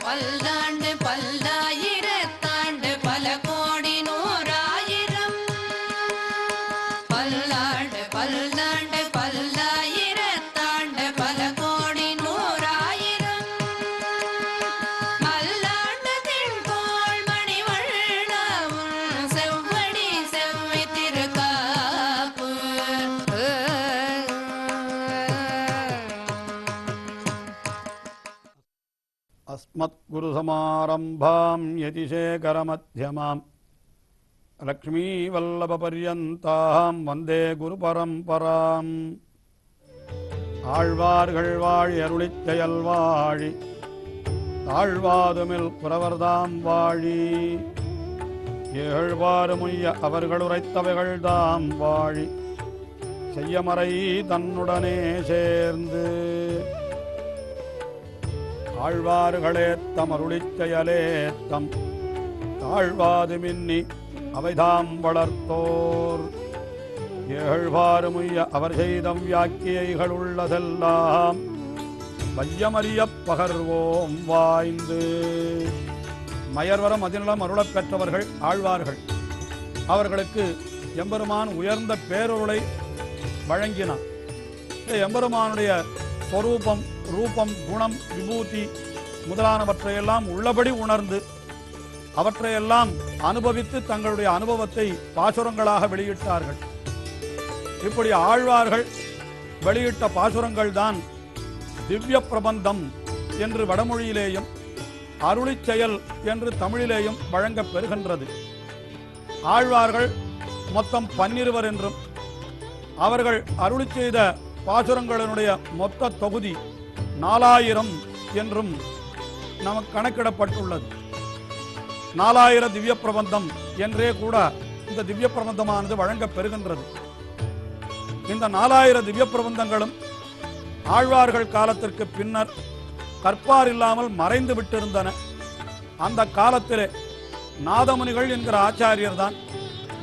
பல்லாண்டு பல்லாயிரத்தாண்டு பல கோடி நூறாயிரம் பல்லாண்டு பல்லாண்டு பல்லாயிரத்தாண்டு பல கோடி நூறாயிரம் மல்லாண்டு திண்கோள் மணிவண்ணவும் செவ்வடி செவ்வி திருக்காப்பு அஸ்மத்குருசமாரம்பாம் யதிசேகரமத்யமாம் லக்ஷ்மீவல்லபபர்யந்தாம் வந்தே குருபரம்பராம். ஆழ்வார்கள் வாழி அருளிச் செயல் வாழி தாழ்வாதுமில் குறவர்தாம் வாழி ஏழ்வாறுமுய்ய அவர்களுரைத்தவைகள்தாம் வாழி செய்யமறை தன்னுடனே சேர்ந்து ஆழ்வார்களேத்தம் அருளிச் செயலேத்தம் தாழ்வாது மின்னி அவைதாம் வளர்த்தோர் ஏழ்வாறுமுய்ய அவர் செய்தம் வியாக்கியைகள் உள்ளதெல்லாம் வையமறியப் பகர்வோம் வாய்ந்து. மயர்வரம் அதிநலம் அருளப் பெற்றவர்கள் ஆழ்வார்கள். அவர்களுக்கு எம்பெருமான் உயர்ந்த பேரொருளை வழங்கினான். எம்பெருமானுடைய ஸ்வரூபம், ரூபம், குணம், விபூதி முதலானவற்றையெல்லாம் உள்ளபடி உணர்ந்து அவற்றையெல்லாம் அனுபவித்து தங்களுடைய அனுபவத்தை பாசுரங்களாக வெளியிட்டார்கள். இப்படி ஆழ்வார்கள் வெளியிட்ட பாசுரங்கள் தான் திவ்ய பிரபந்தம் என்று வடமொழியிலேயும் அருளிச் செயல் என்று தமிழிலேயும் வழங்கப் பெறுகின்றது. ஆழ்வார்கள் மொத்தம் 12 என்றும் அவர்கள் அருளிச் செய்த பாசுரங்களினுடைய மொத்த தொகுதி 4000 என்றும் நமக்கு கணக்கிடப்பட்டுள்ளது. 4000 திவ்ய பிரபந்தம் என்றே கூட இந்த திவ்ய பிரபந்தமானது வழங்கப் பெறுகின்றது. இந்த 4000 திவ்ய பிரபந்தங்களும் ஆழ்வார்கள் காலத்திற்கு பின்னர் கற்பார் இல்லாமல் மறைந்து விட்டிருந்தன. அந்த காலத்திலே நாதமுனிகள் என்கிற ஆச்சாரியர் தான்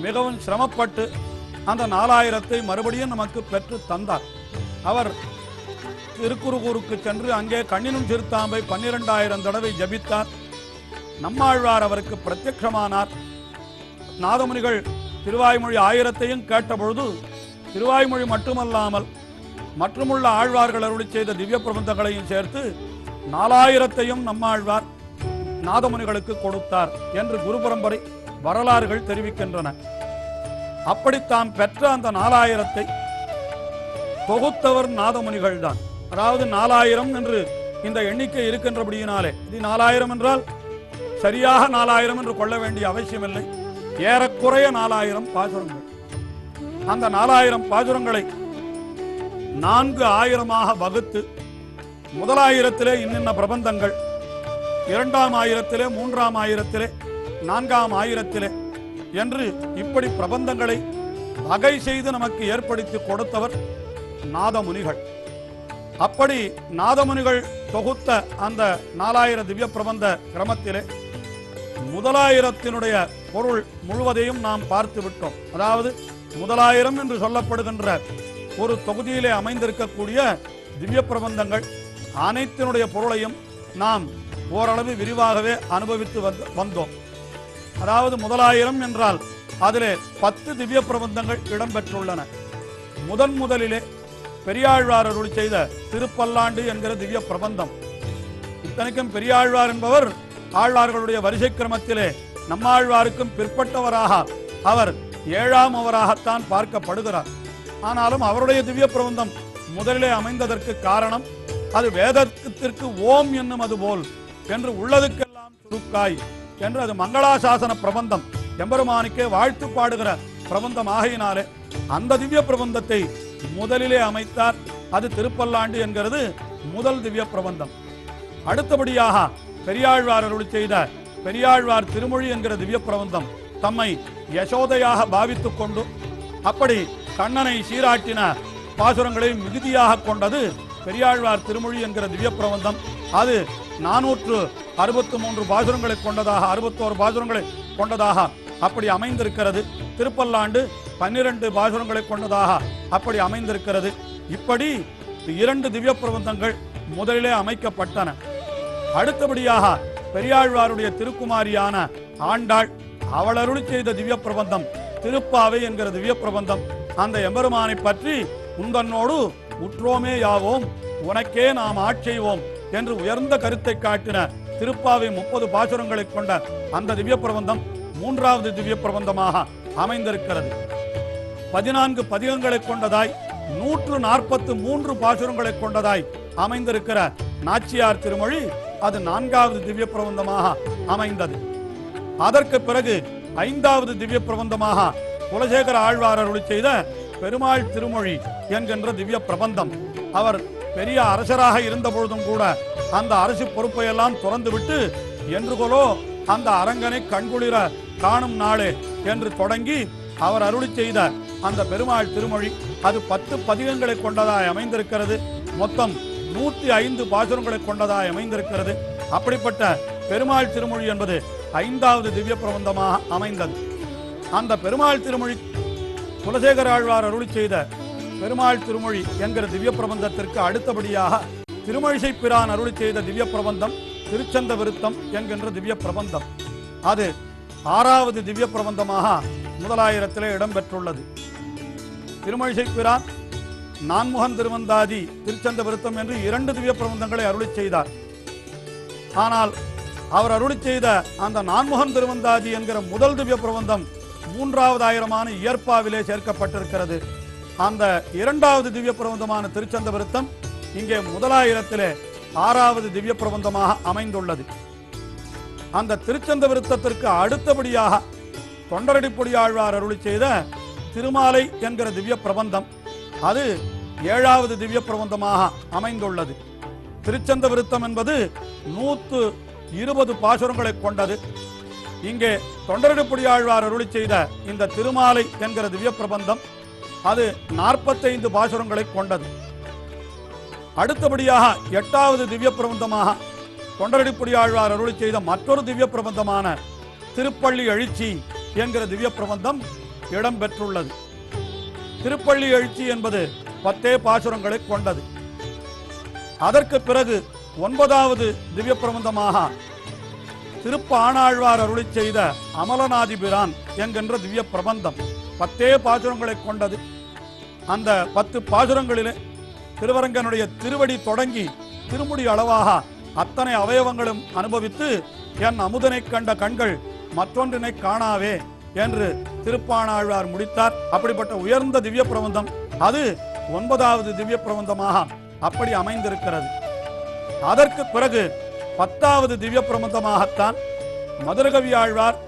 மிகவும் சிரமப்பட்டு அந்த 4000ஐ மறுபடியும் நமக்கு பெற்று தந்தார். அவர் திருக்குறுகூருக்கு சென்று அங்கே கண்ணினும் சிறுத்தாம்பை 12000 தடவை ஜபித்தார். நம்மாழ்வார் அவருக்கு பிரத்யட்சமானார். நாதமுனிகள் திருவாய்மொழி 1000ஐயும் கேட்டபொழுது திருவாய்மொழி மட்டுமல்லாமல் மற்றுமுள்ள ஆழ்வார்கள் அருளிச் செய்த திவ்ய பிரபந்தங்களையும் சேர்த்து 4000ஐயும் நம்மாழ்வார் நாதமுனிகளுக்கு கொடுத்தார் என்று குரு பரம்பரை வரலாறுகள் தெரிவிக்கின்றன. அப்படி தாம் பெற்ற அந்த 4000ஐ தொகுத்தவர் நாதமுனிகள் தான். அதாவது 4000 என்று இந்த எண்ணிக்கை இருக்கின்றபடியினாலே இது 4000 என்றால் சரியாக 4000 என்று கொள்ள வேண்டிய அவசியமில்லை. ஏறக்குறைய 4000 பாசுரங்கள். அந்த 4000 பாசுரங்களை 4000ஆக வகுத்து முதலாயிரத்திலே இன்னின்ன பிரபந்தங்கள், 2ஆம் ஆயிரத்திலே, 3ஆம் ஆயிரத்திலே, 4ஆம் ஆயிரத்திலே என்று இப்படி பிரபந்தங்களை வகை செய்து நமக்கு ஏற்படுத்தி கொடுத்தவர் நாதமுனிகள். அப்படி நாதமுனிகள் தொகுத்த அந்த 4000 திவ்ய பிரபந்த கிரமத்திலே முதலாயிரத்தினுடைய பொருள் முழுவதையும் நாம் பார்த்து விட்டோம். அதாவது 1000 என்று சொல்லப்படுகின்ற ஒரு தொகுதியிலே அமைந்திருக்கக்கூடிய திவ்ய பிரபந்தங்கள் அனைத்தினுடைய பொருளையும் நாம் ஓரளவு விரிவாகவே அனுபவித்து வந்தோம். அதாவது 1000 என்றால் அதிலே 10 திவ்ய பிரபந்தங்கள் இடம்பெற்றுள்ளன. முதலிலே பெரியாழ்வார் அருளி செய்த திருப்பல்லாண்டு என்கிற திவ்ய பிரபந்தம். இத்தனைக்கும் பெரியாழ்வார் என்பவர் ஆழ்வார்களுடைய வரிசை கிரமத்திலே நம்மாழ்வாருக்கும் பிற்பட்டவராக அவர் 7ஆம் அவராகத்தான் பார்க்கப்படுகிறார். ஆனாலும் அவருடைய திவ்ய பிரபந்தம் முதலிலே அமைந்ததற்கு காரணம் அது வேதத்திற்கு ஓம் என்னும் அது போல் என்று உள்ளதுக்கெல்லாம் சுருக்காய் என்று அது மங்களாசாசன பிரபந்தம், எம்பெருமானுக்கே வாழ்த்து பாடுகிற பிரபந்தம் ஆகையினாலே அந்த திவ்ய பிரபந்தத்தை முதலிலே அமைத்தார். அது திருப்பல்லாண்டு என்கிறது முதல் திவ்ய பிரபந்தம். அடுத்தபடியாக பெரியாழ்வார் அருளி செய்த பெரியாழ்வார் திருமொழி என்கிற திவ்ய பிரபந்தம் தம்மை யசோதையாக பாவித்துக் கொண்டு அப்படி கண்ணனை சீராட்டின பாசுரங்களை மிகுதியாக கொண்டது பெரியாழ்வார் திருமொழி என்கிற திவ்ய பிரபந்தம். அது 463 பாசுரங்களை கொண்டதாக, 61 பாசுரங்களை கொண்டதாக அப்படி அமைந்திருக்கிறது. திருப்பல்லாண்டு 12 பாசுரங்களை கொண்டதாக அப்படி அமைந்திருக்கிறது. இப்படி 2 திவ்ய பிரபந்தங்கள் முதலிலே அமைக்கப்பட்டன. அடுத்தபடியாக பெரியாழ்வாருடைய திருக்குமாரியான ஆண்டாள், அவள் அருளி செய்த திவ்ய பிரபந்தம் திருப்பாவை என்கிற திவ்ய பிரபந்தம். அந்த எம்பெருமானை பற்றி உந்தன்னோடு உற்றோமே யாவோம், உனக்கே நாம் ஆட்செய்வோம் என்று உயர்ந்த கருத்தை காட்டின திருப்பாவை 30 பாசுரங்களை கொண்ட அந்த திவ்ய பிரபந்தம் 3வது திவ்ய பிரபந்தமாக அமைந்திருக்கிறது. 14 பதிகங்களை கொண்டதாய் 143 பாசுரங்களை கொண்டதாய் அமைந்திருக்கிற நாச்சியார் திருமொழி அது 4வது திவ்ய பிரபந்தமாக அமைந்தது. அதற்கு பிறகு 5வது திவ்ய பிரபந்தமாக குலசேகர ஆழ்வார் அருளி செய்த பெருமாள் திருமொழி என்கின்ற திவ்ய பிரபந்தம். அவர் பெரிய அரசராக இருந்த பொழுதும் கூட அந்த அரசு பொறுப்பை எல்லாம் துறந்துவிட்டு என்றுகொலோ அந்த அரங்கனை கண்குளிர காணும் நாளே என்று தொடங்கி அவர் அருளி செய்த அந்த பெருமாள் திருமொழி அது 10 பதிகங்களை கொண்டதாய் அமைந்திருக்கிறது. மொத்தம் 105 பாசுரங்களை கொண்டதாய் அமைந்திருக்கிறது. அப்படிப்பட்ட பெருமாள் திருமொழி என்பது 5வது திவ்ய பிரபந்தமாக அமைந்தது. அந்த பெருமாள் திருமொழி குலசேகர ஆழ்வார் அருளி செய்த பெருமாள் திருமொழி என்கிற திவ்ய பிரபந்தத்திற்கு அடுத்தபடியாக திருமழிசை பிரான் அருளி செய்த திவ்ய பிரபந்தம் திருச்சந்த விருத்தம் என்கின்ற திவ்ய பிரபந்தம். அது 6வது திவ்ய பிரபந்தமாக முதலாயிரத்திலே இடம்பெற்றுள்ளது. திருமழிசை பிரான் நான்முகன் திருவந்தாதி திருச்சந்த விருத்தம் என்று 2 திவ்ய பிரபந்தங்களை அருளி செய்தார். ஆனால் அவர் அருளி செய்த அந்த நான்முகன் திருவந்தாதி என்கிற முதல் திவ்ய பிரபந்தம் 3வது ஆயிரமான இயற்பாவிலே சேர்க்கப்பட்டிருக்கிறது. அந்த 2வது திவ்ய பிரபந்தமான திருச்சந்த விருத்தம் இங்கே முதலாயிரத்திலே 6வது திவ்ய பிரபந்தமாக அமைந்துள்ளது. அந்த திருச்சந்த விருத்தத்திற்கு அடுத்தபடியாக தொண்டரடிப்பொடி ஆழ்வார் அருளி செய்த திருமாலை என்கிற திவ்ய பிரபந்தம் அது 7வது திவ்ய பிரபந்தமாக அமைந்துள்ளது. திருச்சந்த விருத்தம் என்பது 120 பாசுரங்களை கொண்டது. இங்கே தொண்டரடிப்பொடி ஆழ்வார் அருளி செய்த இந்த திருமாலை என்கிற திவ்ய பிரபந்தம் அது 45 பாசுரங்களை கொண்டது. அடுத்தபடியாக 8வது திவ்ய பிரபந்தமாக தொண்டரடிப்பொடி ஆழ்வார் அருளி செய்த மற்றொரு திவ்ய பிரபந்தமான திருப்பள்ளி எழுச்சி என்கிற திவ்ய பிரபந்தம் இடம்பெற்றுள்ளது. திருப்பள்ளி எழுச்சி என்பது 10 பாசுரங்களை கொண்டது. அதற்கு பிறகு 9வது திவ்ய பிரபந்தமாக திருப்பாணாழ்வார் அருளி செய்த அமலநாதிபிரான் என்கின்ற திவ்ய பிரபந்தம் 10 பாசுரங்களை கொண்டது. அந்த 10 பாசுரங்களிலே திருவரங்கனுடைய திருவடி தொடங்கி திருமுடி அளவாக அத்தனை அவயவங்களும் அனுபவித்து என் அமுதனை கண்ட கண்கள் மற்றொன்றினை காணாவே என்று திருப்பாணாழ்வார் முடித்தார். அப்படிப்பட்ட உயர்ந்த திவ்ய பிரபந்தம் அது 9வது திவ்ய பிரபந்தமாக அப்படி அமைந்திருக்கிறது. அதற்கு பிறகு 10வது திவ்ய பிரபந்தமாகத்தான் மதுரகவி ஆழ்வார்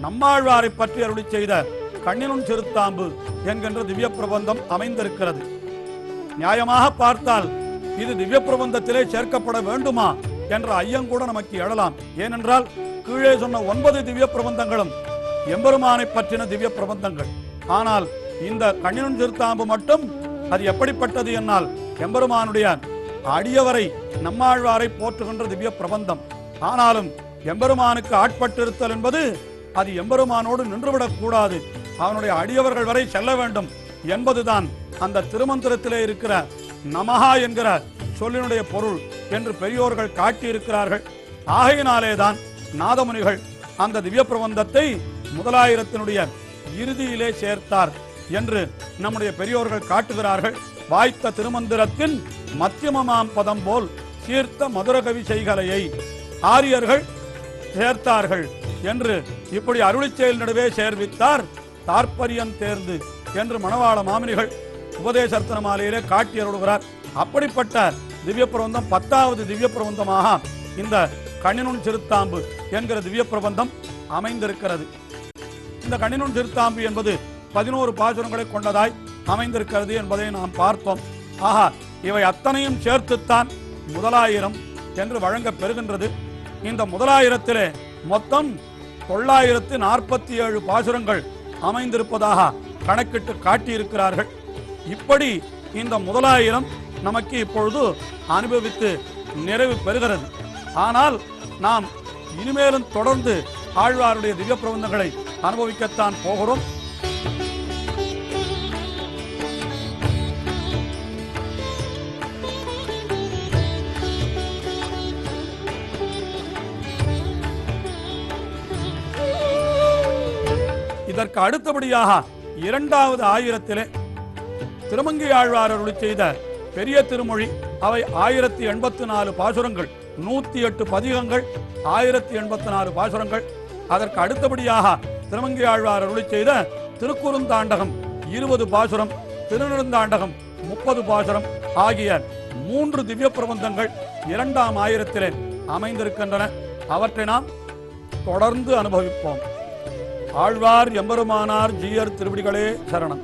நம்மாழ்வாரை பற்றி அருளி செய்த கண்ணினும் சிறுத்தாம்பு என்கின்ற திவ்ய பிரபந்தம் அமைந்திருக்கிறது. நியாயமாக பார்த்தால் இது திவ்ய பிரபந்தத்திலே சேர்க்கப்பட வேண்டுமா என்ற ஐயங்கூட நமக்கு எழலாம். ஏனென்றால் கீழே சொன்ன 9 திவ்ய பிரபந்தங்களும் எம்பெருமானை பற்றின திவ்ய பிரபந்தங்கள். ஆனால் இந்த கண்ணினும் சிறுத்தாம்பு மட்டும் அது எப்படிப்பட்டது என்னால் எம்பெருமானுடைய அடியவரை நம்மாழ்வாரை போற்றுகின்ற திவ்ய பிரபந்தம். ஆனாலும் எம்பெருமானுக்கு ஆட்பட்டிருத்தல் என்பது அது எம்பெருமானோடு நின்றுவிடக் கூடாது, அவனுடைய அடியவர்கள் வரை செல்ல வேண்டும் என்பதுதான் அந்த திருமந்திரத்திலே இருக்கிற நமஹா என்கிற சொல்லினுடைய பொருள் என்று பெரியோர்கள் காட்டியிருக்கிறார்கள். ஆகையினாலேதான் நாதமுனிகள் அந்த திவ்ய பிரபந்தத்தை முதலாயிரத்தினுடைய இறுதியிலே சேர்த்தார் என்று நம்முடைய பெரியோர்கள் காட்டுகிறார்கள். வாய்த்த திருமந்திரத்தின் மத்தியமமாம் பதம் போல் சீர்த்த மதுரகவி செய்கலையை ஆரியர்கள் சேர்த்தார்கள் என்று இப்படி அருளிச் செயல் நடுவே சேர்வித்தார் தாற்பரியன் தேர்ந்து என்று மணவாள மாமுனிகள் உபதேசர்த்தன மாலையிலே காட்டி அருளுகிறார். அப்படிப்பட்ட திவ்ய பிரபந்தம் 10வது திவ்ய பிரபந்தமாக இந்த கண்ணினுன் சிறுத்தாம்பு என்கிற திவ்ய பிரபந்தம் அமைந்திருக்கிறது. இந்த கண்ணினுன் சிறுத்தாம்பு என்பது 11 பாசுரங்களை கொண்டதாய் அமைந்திருக்கிறது என்பதை நாம் பார்த்தோம். ஆஹா, இவை அத்தனையும் சேர்த்துத்தான் முதலாயிரம் என்று வழங்க பெறுகின்றது. இந்த முதலாயிரத்திலே மொத்தம் 947 பாசுரங்கள் அமைந்திருப்பதாக கணக்கிட்டு காட்டியிருக்கிறார்கள். இப்படி இந்த முதலாயிரம் நமக்கு இப்பொழுது அனுபவித்து நிறைவு பெறுகிறது. ஆனால் நாம் இனிமேலும் தொடர்ந்து ஆழ்வாருடைய திவ்ய பிரபந்தங்களை அனுபவிக்கத்தான் போகிறோம். இதற்கு அடுத்தபடியாக இரண்டாவது ஆயிரத்திலே திருமங்கை ஆழ்வார் அருளி செய்த பெரிய திருமொழி, அவை 1084 பாசுரங்கள், 108 பதிகங்கள், 1084 பாசுரங்கள். அதற்கு அடுத்தபடியாக திருமங்கை ஆழ்வார் அருளி செய்த திருக்குறுந்தாண்டகம் 20 பாசுரம், திருநெடுந்தாண்டகம் 30 பாசுரம் ஆகிய 3 திவ்ய பிரபந்தங்கள் இரண்டாம் ஆயிரத்திலே அமைந்திருக்கின்றன. அவற்றை நாம் தொடர்ந்து அனுபவிப்போம். ஆழ்வார் எம்பெருமானார் ஜீயர் திருவடிகளே சரணம்.